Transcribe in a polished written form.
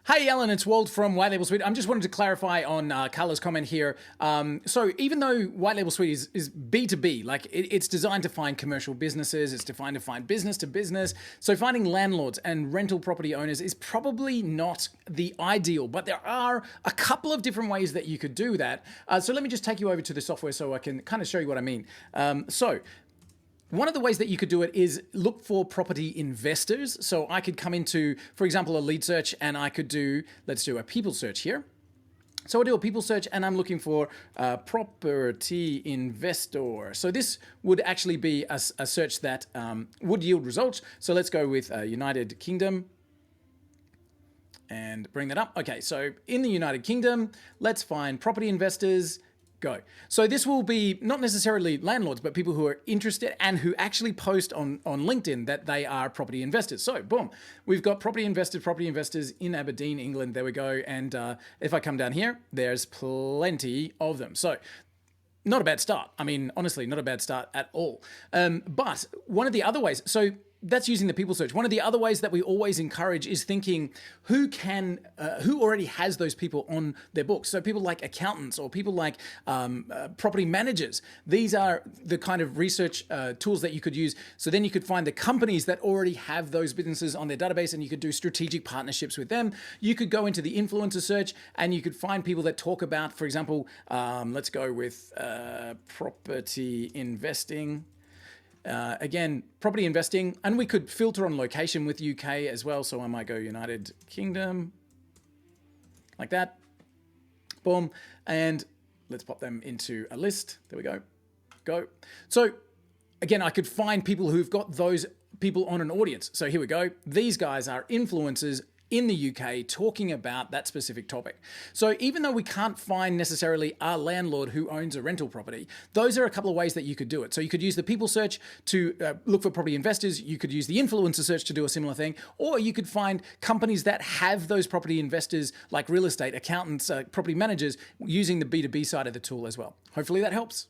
Hey Alan, it's Walt from White Label Suite. I'm just wanted to clarify on Carla's comment here. So even though White Label Suite is B2B, like it's designed to find commercial businesses, it's designed to find business to business. So finding landlords and rental property owners is probably not the ideal, but there are a couple of different ways that you could do that. So let me just take you over to the software so I can kind of show you what I mean. One of the ways that you could do it is look for property investors. So I could come into, for example, a lead search and I could do, let's do a people search here. So I'll do a people search and I'm looking for property investor. So this would actually be a search that would yield results. So let's go with United Kingdom and bring that up. Okay, so in the United Kingdom, let's find property investors. Go. So this will be not necessarily landlords, but people who are interested and who actually post on LinkedIn that they are property investors. So boom, we've got property investors in Aberdeen, England. There we go. And if I come down here, there's plenty of them. So not a bad start. I mean, honestly, not a bad start at all. But one of the other ways, so that's using the people search. One of the other ways that we always encourage is thinking who already has those people on their books. So people like accountants or people like property managers. These are the kind of research tools that you could use. So then you could find the companies that already have those businesses on their database and you could do strategic partnerships with them. You could go into the influencer search and you could find people that talk about, for example, let's go with property investing. Again, property investing, and we could filter on location with UK as well. So I might go United Kingdom, like that. Boom. And let's pop them into a list. There we go. Go. So again, I could find people who've got those people on an audience. So here we go. These guys are influencers in the UK talking about that specific topic. So even though we can't find necessarily a landlord who owns a rental property, those are a couple of ways that you could do it. So you could use the people search to look for property investors. You could use the influencer search to do a similar thing, or you could find companies that have those property investors like real estate, accountants, property managers using the B2B side of the tool as well. Hopefully that helps.